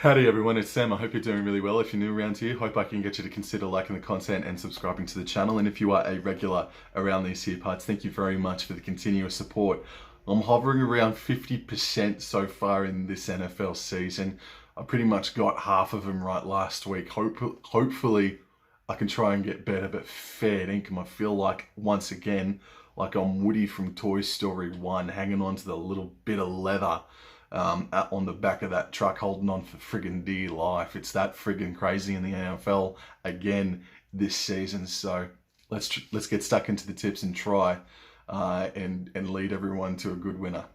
Howdy everyone, it's Sam. I hope you're doing really well. If you're new around here, hope I can get you to consider liking the content and subscribing to the channel. And if you are a regular around these here parts, thank you very much for the continuous support. I'm hovering around 50% so far in this NFL season. I pretty much got half of them right last week. Hopefully I can try and get better, but fair dinkum. I feel like, once again, like I'm Woody from Toy Story 1, hanging on to the little bit of leather on the back of that truck, holding on for friggin' dear life. It's that friggin' crazy in the NFL again this season. So let's get stuck into the tips and try and lead everyone to a good winner.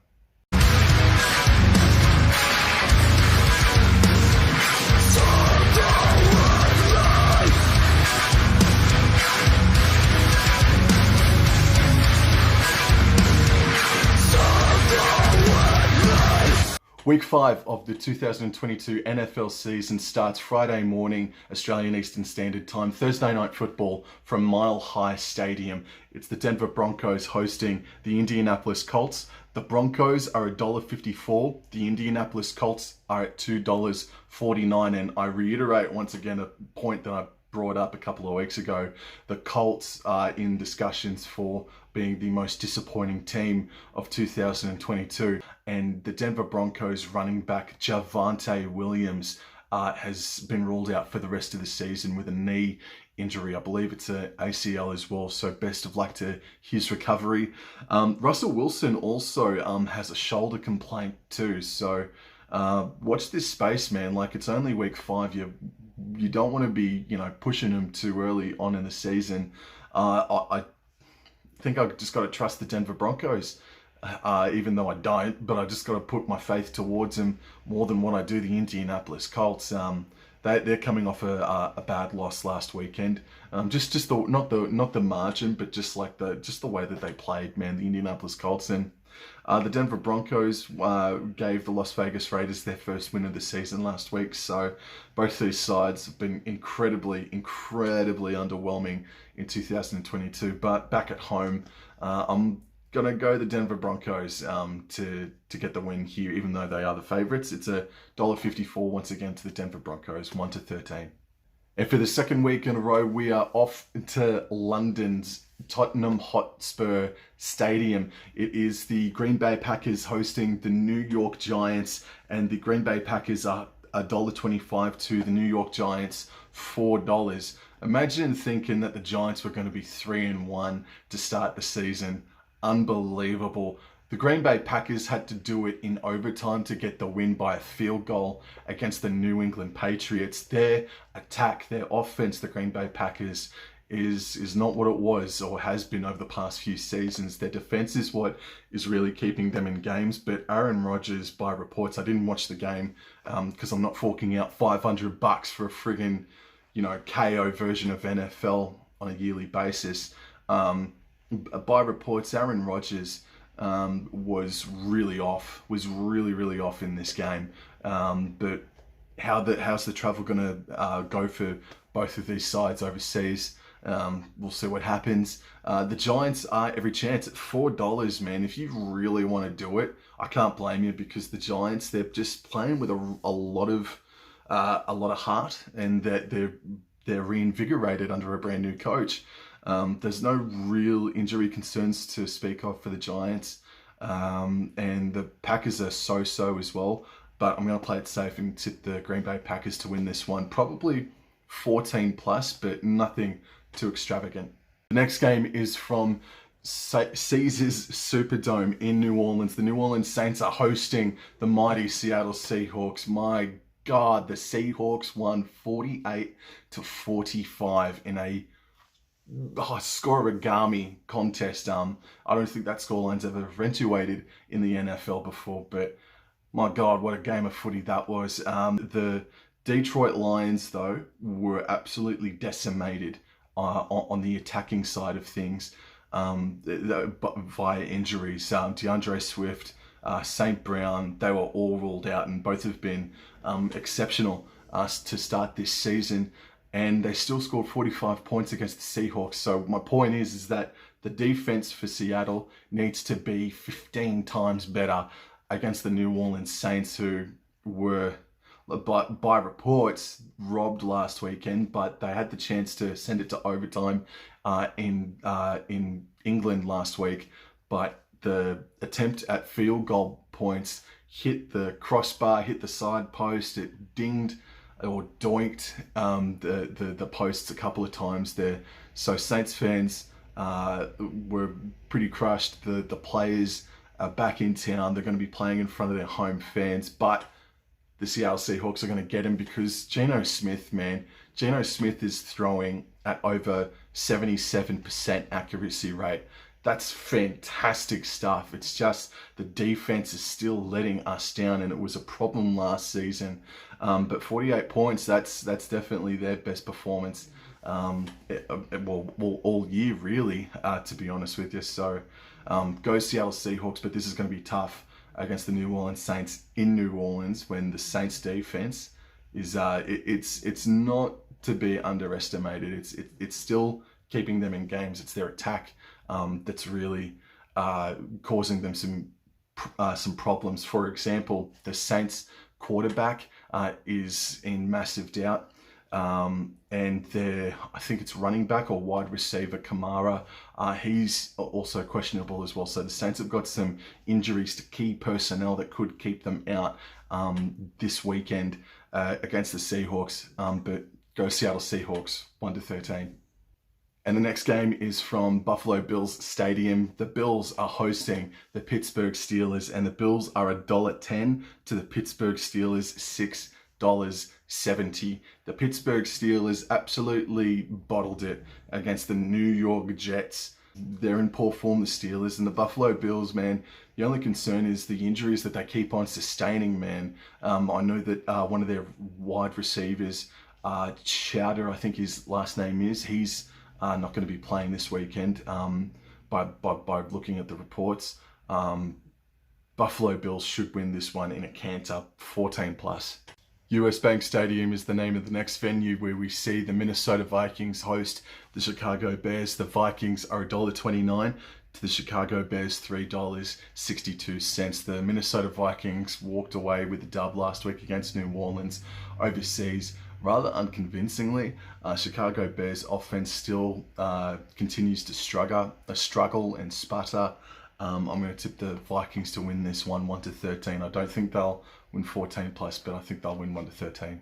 Week 5 of the 2022 NFL season starts Friday morning, Australian Eastern Standard Time, Thursday night football from Mile High Stadium. It's the Denver Broncos hosting the Indianapolis Colts. The Broncos are $1.54. The Indianapolis Colts are at $2.49. And I reiterate once again a point that I brought up a couple of weeks ago. The Colts are in discussions for being the most disappointing team of 2022, and the Denver Broncos running back Javonte Williams has been ruled out for the rest of the season with a knee injury. I believe it's an ACL as well, so best of luck to his recovery. Russell Wilson also has a shoulder complaint too, so watch this space, man. Like, it's only week 5. You don't want to be, pushing him too early on in the season. I think I've just got to trust the Denver Broncos, even though I don't, but I just got to put my faith towards them more than what I do the Indianapolis Colts. They're coming off a bad loss last weekend. Just not the margin, but just the way that they played, man. The Indianapolis Colts. And the Denver Broncos gave the Las Vegas Raiders their first win of the season last week. So both these sides have been incredibly underwhelming in 2022. But back at home, I'm gonna go the Denver Broncos to get the win here, even though they are the favorites. It's a $1.54 once again to the Denver Broncos, 1-13. And for the second week in a row, we are off to London's Tottenham Hotspur Stadium. It is the Green Bay Packers hosting the New York Giants, and the Green Bay Packers are $1.25 to the New York Giants, $4. Imagine thinking that the Giants were going to be 3-1 to start the season. Unbelievable. The Green Bay Packers had to do it in overtime to get the win by a field goal against the New England Patriots. Their attack, their offense, the Green Bay Packers, is not what it was or has been over the past few seasons. Their defense is what is really keeping them in games. But Aaron Rodgers, by reports, I didn't watch the game because I'm not forking out $500 for a friggin' KO version of NFL on a yearly basis. By reports, Aaron Rodgers was really off in this game. But how's the travel going to go for both of these sides overseas? We'll see what happens. The Giants are every chance at $4, man. If you really want to do it, I can't blame you, because the Giants, they're just playing with a lot of heart, and that they're reinvigorated under a brand new coach. There's no real injury concerns to speak of for the Giants, and the Packers are so as well. But I'm going to play it safe and tip the Green Bay Packers to win this one. Probably 14 plus, but nothing too extravagant. The next game is from Caesars Superdome in New Orleans. The New Orleans Saints are hosting the mighty Seattle Seahawks. My God, the Seahawks won 48-45 in a score-origami contest. I don't think that scoreline's ever eventuated in the NFL before, but my God, what a game of footy that was. The Detroit Lions, though, were absolutely decimated on the attacking side of things via injuries. DeAndre Swift, St. Brown, they were all ruled out, and both have been exceptional to start this season. And they still scored 45 points against the Seahawks. So my point is that the defense for Seattle needs to be 15 times better against the New Orleans Saints, who were by reports, robbed last weekend, but they had the chance to send it to overtime in England last week. But the attempt at field goal points hit the crossbar, hit the side post. It dinged or doinked the posts a couple of times there. So Saints fans were pretty crushed. The players are back in town. They're going to be playing in front of their home fans, but the Seattle Seahawks are going to get him because Geno Smith is throwing at over 77% accuracy rate. That's fantastic stuff. It's just the defense is still letting us down, and it was a problem last season. But 48 points, that's definitely their best performance all year, really, to be honest with you. So go Seattle Seahawks, but this is going to be tough against the New Orleans Saints in New Orleans when the Saints defense is it's not to be underestimated. It's still keeping them in games. It's their attack that's really causing them some problems. For example, the Saints quarterback is in massive doubt. And I think it's running back or wide receiver Kamara, he's also questionable as well. So the Saints have got some injuries to key personnel that could keep them out this weekend against the Seahawks. But go Seattle Seahawks 1-13. And the next game is from Buffalo Bills Stadium. The Bills are hosting the Pittsburgh Steelers, and the Bills are $1.10 to the Pittsburgh Steelers $6.70. The Pittsburgh Steelers absolutely bottled it against the New York Jets. They're in poor form, the Steelers, and the Buffalo Bills, man. The only concern is the injuries that they keep on sustaining, man. I know that one of their wide receivers, Chowder, I think his last name is, he's not going to be playing this weekend. By looking at the reports, Buffalo Bills should win this one in a canter, 14+. US Bank Stadium is the name of the next venue where we see the Minnesota Vikings host the Chicago Bears. The Vikings are $1.29 to the Chicago Bears $3.62. The Minnesota Vikings walked away with the dub last week against New Orleans overseas. Rather unconvincingly, Chicago Bears offense still continues to struggle and sputter. I'm going to tip the Vikings to win this one 1-13. I don't think they'll win 14+, but I think they'll win 1-13.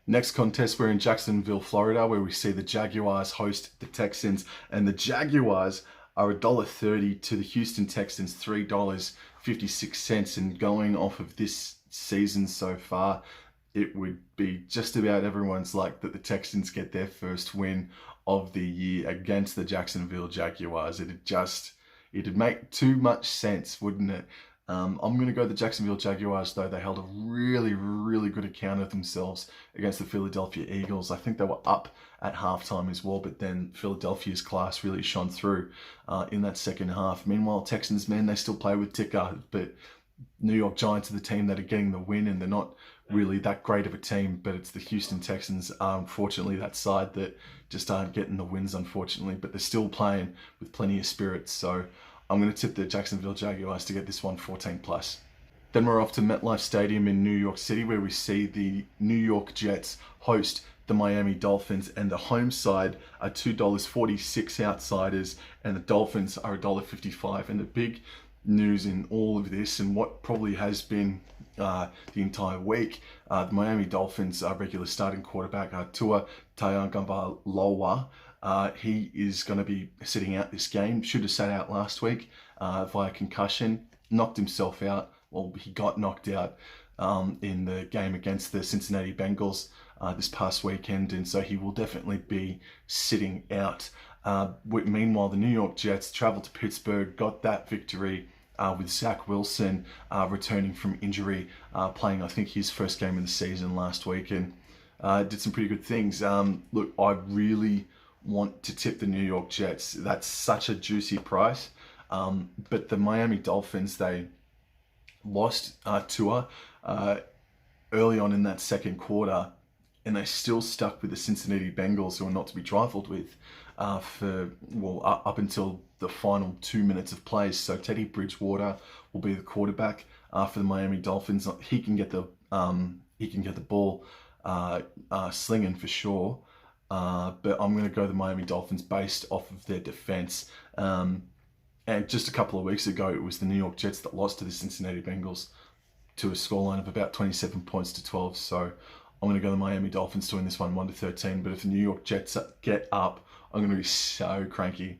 Next contest, we're in Jacksonville, Florida, where we see the Jaguars host the Texans, and the Jaguars are $1.30 to the Houston Texans $3.56. And going off of this season so far, it would be just about everyone's luck that the Texans get their first win of the year against the Jacksonville Jaguars. It'd make too much sense, wouldn't it? I'm going to go the Jacksonville Jaguars, though. They held a really, really good account of themselves against the Philadelphia Eagles. I think they were up at halftime as well, but then Philadelphia's class really shone through in that second half. Meanwhile, Texans, man, they still play with ticker, but New York Giants are the team that are getting the win, and they're not really that great of a team, but it's the Houston Texans, unfortunately, that side that just aren't getting the wins, unfortunately, but they're still playing with plenty of spirit. So I'm going to tip the Jacksonville Jaguars to get this one 14+. Then we're off to MetLife Stadium in New York City, where we see the New York Jets host the Miami Dolphins, and the home side are $2.46 outsiders, and the Dolphins are $1.55. And the big news in all of this, and what probably has been the entire week, the Miami Dolphins regular starting quarterback Tua Tagovailoa, he is going to be sitting out this game. Should have sat out last week via concussion, knocked himself out. Well, he got knocked out in the game against the Cincinnati Bengals this past weekend, and so he will definitely be sitting out. Meanwhile, the New York Jets traveled to Pittsburgh, got that victory with Zach Wilson returning from injury, playing, I think, his first game of the season last week, and did some pretty good things. Look, I really want to tip the New York Jets. That's such a juicy price. But the Miami Dolphins, they lost Tua early on in that second quarter, and they still stuck with the Cincinnati Bengals, who are not to be trifled with, up until the final 2 minutes of play. So Teddy Bridgewater will be the quarterback for the Miami Dolphins. He can get the he can get the ball slinging for sure. But I'm going to go the Miami Dolphins based off of their defense. And just a couple of weeks ago, it was the New York Jets that lost to the Cincinnati Bengals to a scoreline of about 27 points to 12. So I'm going to go the Miami Dolphins to win this one 1-13. But if the New York Jets get up, I'm going to be so cranky.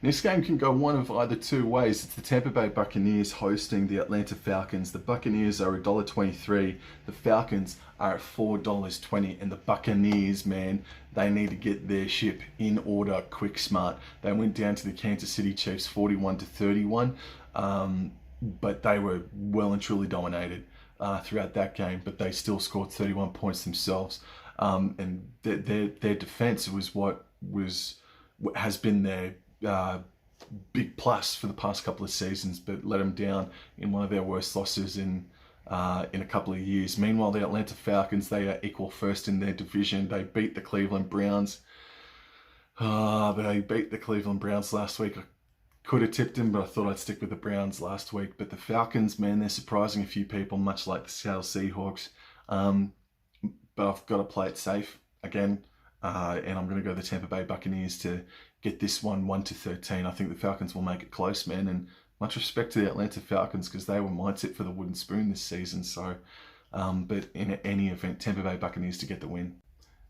This game can go one of either two ways. It's the Tampa Bay Buccaneers hosting the Atlanta Falcons. The Buccaneers are $1.23. The Falcons are at $4.20. And the Buccaneers, man, they need to get their ship in order quick smart. They went down to the Kansas City Chiefs 41-31. But they were well and truly dominated throughout that game. But they still scored 31 points themselves. And their defense was what has been their big plus for the past couple of seasons, but let them down in one of their worst losses in a couple of years. Meanwhile, the Atlanta Falcons, they are equal first in their division. They beat the Cleveland Browns. They beat the Cleveland Browns last week. I could have tipped them, but I thought I'd stick with the Browns last week. But the Falcons, man, they're surprising a few people, much like the Seattle Seahawks. But I've got to play it safe again. And I'm going to go the Tampa Bay Buccaneers to get this one 1-13. I think the Falcons will make it close, man. And much respect to the Atlanta Falcons because they were my tip for the wooden spoon this season. So, but in any event, Tampa Bay Buccaneers to get the win.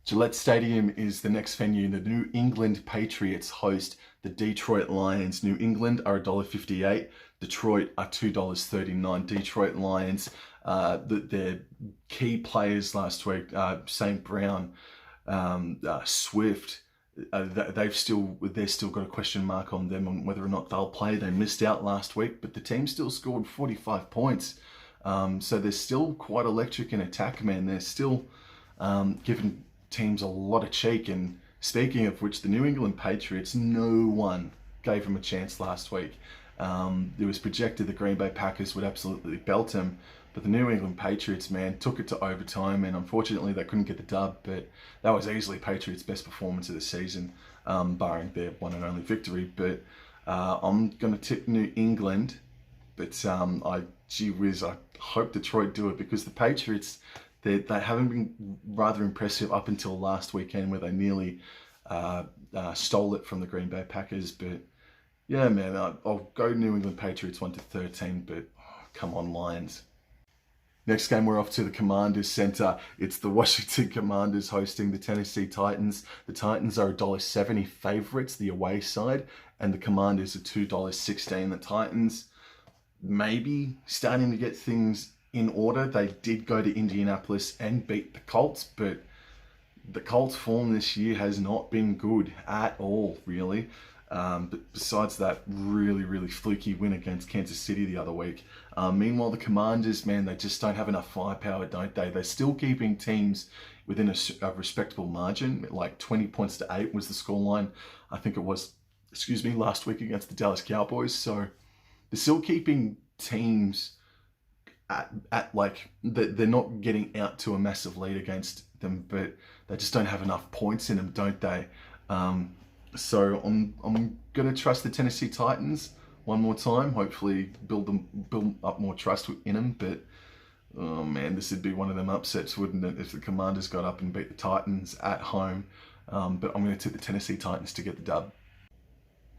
Gillette Stadium is the next venue. The New England Patriots host the Detroit Lions. New England are $1.58. Detroit are $2.39. Detroit Lions, their key players last week, St. Brown, Swift, they've still got a question mark on them on whether or not they'll play. They missed out last week, but the team still scored 45 points. So they're still quite electric in attack, man. They're still giving teams a lot of cheek. And speaking of which, the New England Patriots, no one gave them a chance last week. It was projected the Green Bay Packers would absolutely belt them. But the New England Patriots, man, took it to overtime, and unfortunately they couldn't get the dub, but that was easily Patriots' best performance of the season, barring their one and only victory. But I'm going to tip New England, but gee whiz, I hope Detroit do it because the Patriots, they haven't been rather impressive up until last weekend where they nearly stole it from the Green Bay Packers. But yeah, man, I'll go New England Patriots 1-13, but come on, Lions. Next game, we're off to the Commanders Center. It's the Washington Commanders hosting the Tennessee Titans. The Titans are $1.70 favorites, the away side, and the Commanders are $2.16. The Titans maybe starting to get things in order. They did go to Indianapolis and beat the Colts, but the Colts' form this year has not been good at all, really. But besides that really, really fluky win against Kansas City the other week. Meanwhile, the Commanders, man, they just don't have enough firepower, don't they? They're still keeping teams within a respectable margin. Like 20 points to 8 was the scoreline. I think it was, last week against the Dallas Cowboys. So they're still keeping teams at like, they're not getting out to a massive lead against them, but they just don't have enough points in them, don't they? So I'm gonna trust the Tennessee Titans one more time. Hopefully build up more trust in them. But oh man, this would be one of them upsets, wouldn't it, if the Commanders got up and beat the Titans at home? But I'm gonna tip the Tennessee Titans to get the dub.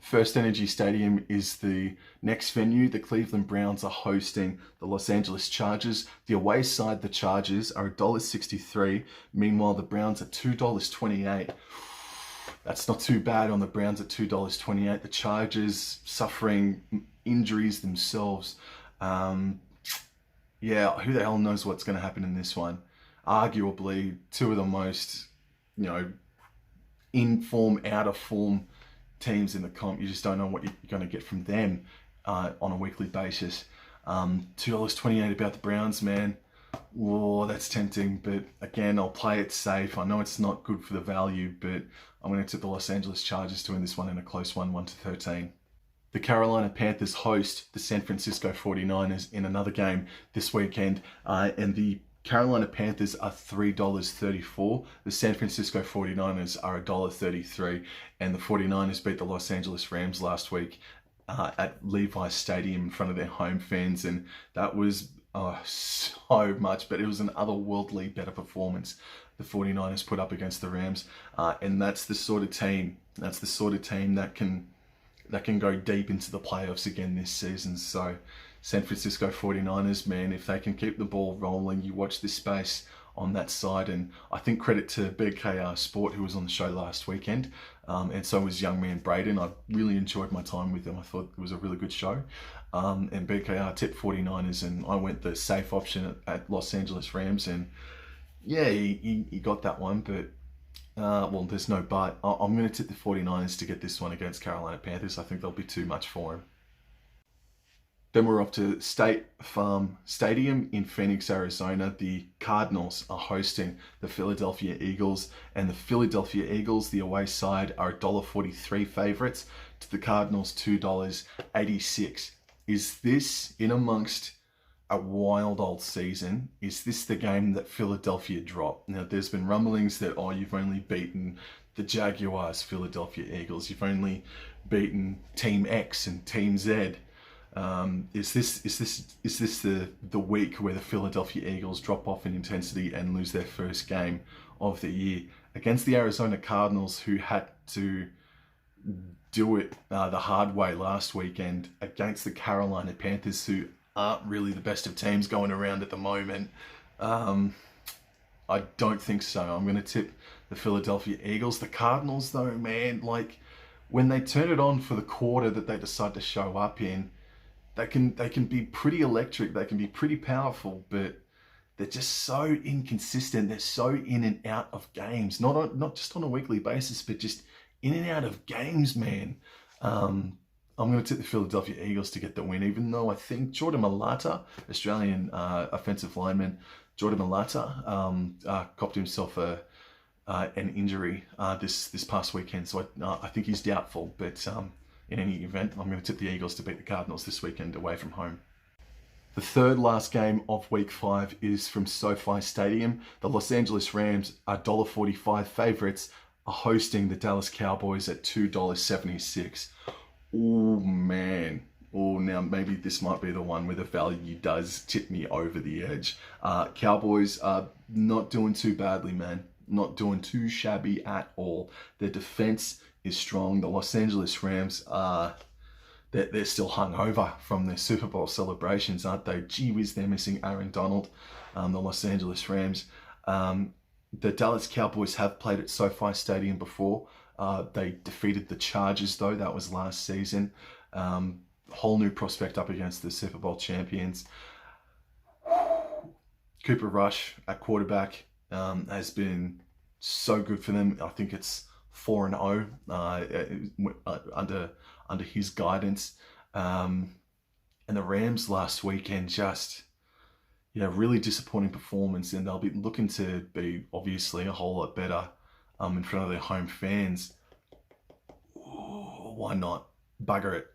First Energy Stadium is the next venue. The Cleveland Browns are hosting the Los Angeles Chargers. The away side, the Chargers, are $1.63. Meanwhile, the Browns are $2.28. That's not too bad on the Browns at $2.28. The Chargers suffering injuries themselves. Yeah, who the hell knows what's going to happen in this one? Arguably, two of the most, in form, out of form teams in the comp. You just don't know what you're going to get from them on a weekly basis. $2.28 about the Browns, man. Whoa, that's tempting, but again, I'll play it safe. I know it's not good for the value, but I'm going to tip the Los Angeles Chargers to win this one in a close one, 1-13. The Carolina Panthers host the San Francisco 49ers in another game this weekend, and the Carolina Panthers are $3.34. The San Francisco 49ers are $1.33, and the 49ers beat the Los Angeles Rams last week at Levi's Stadium in front of their home fans, and that was so much, but it was an otherworldly better performance the 49ers put up against the Rams, and that's the sort of team that can go deep into the playoffs again this season. So San Francisco 49ers, man, if they can keep the ball rolling, you watch this space on that side. And I think credit to BKR Sport, who was on the show last weekend, and so was young man Braden. I really enjoyed my time with them. I thought it was a really good show. And BKR tipped 49ers, and I went the safe option at Los Angeles Rams, and yeah, he got that one, but well, there's no but. I'm going to tip the 49ers to get this one against Carolina Panthers. I think they'll be too much for him. Then we're off to State Farm Stadium in Phoenix, Arizona. The Cardinals are hosting the Philadelphia Eagles, and the Philadelphia Eagles, the away side, are $1.43 favorites to the Cardinals $2.86. Is this, in amongst a wild old season, is this the game that Philadelphia drop? Now, there's been rumblings that, you've only beaten the Jaguars, Philadelphia Eagles. You've only beaten Team X and Team Z. Is this the week where the Philadelphia Eagles drop off in intensity and lose their first game of the year against the Arizona Cardinals, who had to do it the hard way last weekend against the Carolina Panthers, who aren't really the best of teams going around at the moment? I don't think so. I'm going to tip the Philadelphia Eagles. The Cardinals, though, man, like when they turn it on for the quarter that they decide to show up in, they can be pretty electric. They can be pretty powerful, but they're just so inconsistent. They're so in and out of games, not just on a weekly basis, but just in and out of games, man. I'm going to tip the Philadelphia Eagles to get the win, even though I think Jordan Mailata, Australian offensive lineman, Jordan Mailata, copped himself an injury this past weekend, so I think he's doubtful. But in any event, I'm going to tip the Eagles to beat the Cardinals this weekend away from home. The third last game of Week 5 is from SoFi Stadium. The Los Angeles Rams are $1.45 favorites, are hosting the Dallas Cowboys at $2.76. Oh, man. Oh, now maybe this might be the one where the value does tip me over the edge. Cowboys are not doing too badly, man. Not doing too shabby at all. Their defense is strong. The Los Angeles Rams they're still hungover from their Super Bowl celebrations, aren't they? Gee whiz, they're missing Aaron Donald, the Los Angeles Rams. The Dallas Cowboys have played at SoFi Stadium before. They defeated the Chargers, though. That was last season. Whole new prospect up against the Super Bowl champions. Cooper Rush at quarterback has been so good for them. I think it's 4-0 under his guidance. And the Rams last weekend just, really disappointing performance, and they'll be looking to be obviously a whole lot better in front of their home fans. Ooh, why not? Bugger it.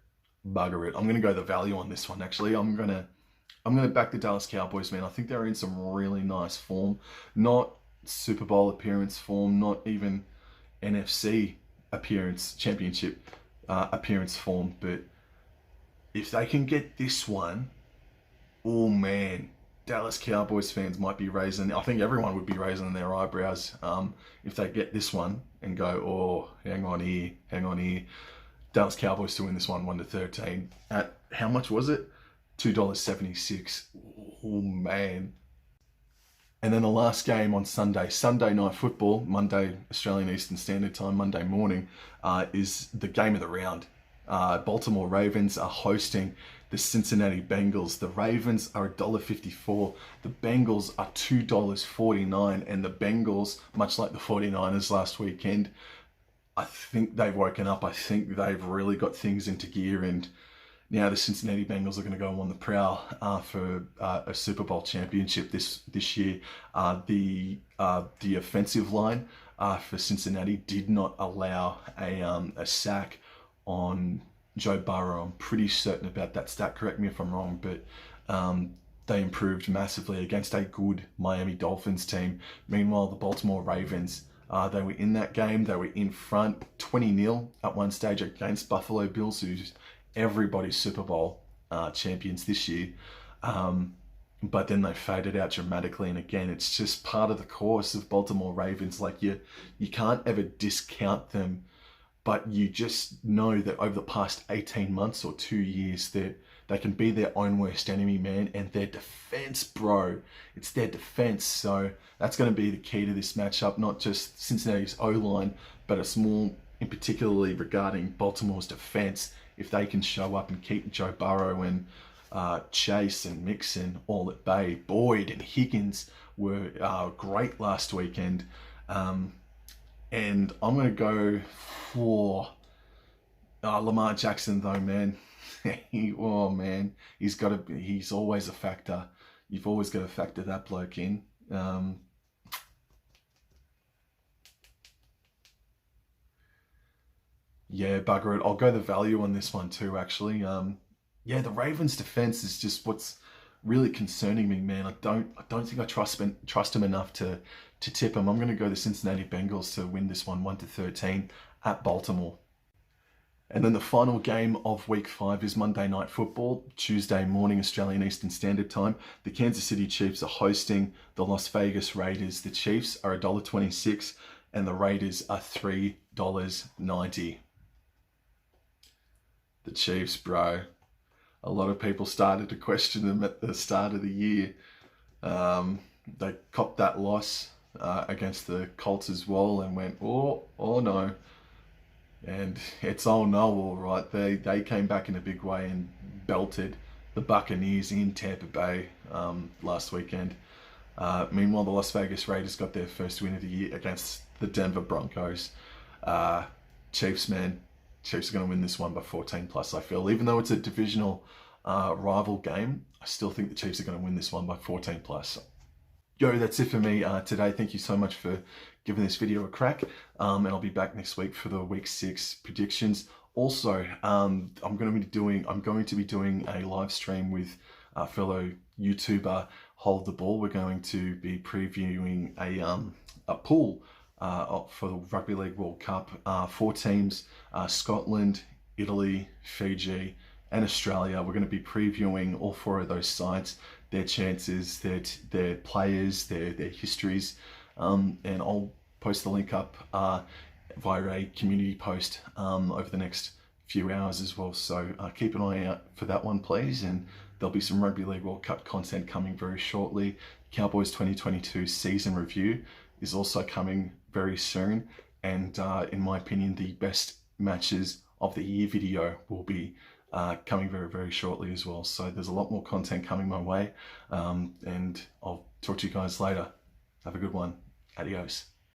I'm going to go the value on this one, actually. I'm going to back the Dallas Cowboys, man. I think they're in some really nice form. Not Super Bowl appearance form, not even NFC championship appearance form, but if they can get this one, oh man, Dallas Cowboys fans might be raising, I think everyone would be raising their eyebrows if they get this one and go, oh, hang on here. Dallas Cowboys to win this one 1-13 at, how much was it? $2.76. Oh man. And then the last game on Sunday Night Football, Monday Australian Eastern Standard Time, Monday morning, is the game of the round. Baltimore Ravens are hosting the Cincinnati Bengals. The Ravens are $1.54. The Bengals are $2.49. And the Bengals, much like the 49ers last weekend, I think they've woken up. I think they've really got things into gear, and now the Cincinnati Bengals are going to go on the prowl for a Super Bowl championship this year. The offensive line for Cincinnati did not allow a sack on Joe Burrow. I'm pretty certain about that stat. Correct me if I'm wrong, but they improved massively against a good Miami Dolphins team. Meanwhile, the Baltimore Ravens, they were in that game. They were in front 20-0 at one stage against Buffalo Bills, who's everybody's Super Bowl champions this year. but then they faded out dramatically. And again, it's just part of the course of Baltimore Ravens. Like you can't ever discount them, but you just know that over the past 18 months or 2 years that they can be their own worst enemy, man. And their defense, bro, it's their defense. So that's going to be the key to this matchup, not just Cincinnati's O-line, but it's more in particularly regarding Baltimore's defense. If they can show up and keep Joe Burrow and Chase and Mixon all at bay. Boyd and Higgins were great last weekend. And I'm going to go for Lamar Jackson though, man. Oh man, he's always a factor. You've always got to factor that bloke in. Yeah, bugger it. I'll go the value on this one too, actually. Yeah, the Ravens' defense is just what's really concerning me, man. I don't think I trust him enough to tip him. I'm going to go the Cincinnati Bengals to win this one, 1-13 at Baltimore. And then the final game of Week 5 is Monday Night Football, Tuesday morning, Australian Eastern Standard Time. The Kansas City Chiefs are hosting the Las Vegas Raiders. The Chiefs are $1.26 and the Raiders are $3.90. The Chiefs, bro. A lot of people started to question them at the start of the year. They copped that loss against the Colts as well and went, oh no. And it's oh no, all right. They came back in a big way and belted the Buccaneers in Tampa Bay last weekend. Meanwhile, the Las Vegas Raiders got their first win of the year against the Denver Broncos. Chiefs, man. Chiefs are going to win this one by 14 plus, I feel. Even though it's a divisional rival game, I still think the Chiefs are going to win this one by 14 plus. Yo, that's it for me today. Thank you so much for giving this video a crack. And I'll be back next week for the Week 6 predictions. Also, I'm going to be doing a live stream with fellow YouTuber Hold the Ball. We're going to be previewing a pool for the Rugby League World Cup. 4 teams, Scotland, Italy, Fiji, and Australia. We're going to be previewing all 4 of those sides, their chances, their players, their histories, and I'll post the link up via a community post over the next few hours as well. So keep an eye out for that one, please. And there'll be some Rugby League World Cup content coming very shortly. Cowboys 2022 season review is also coming very soon. And in my opinion, the best matches of the year video will be coming very, very shortly as well. So there's a lot more content coming my way. And I'll talk to you guys later. Have a good one. Adios.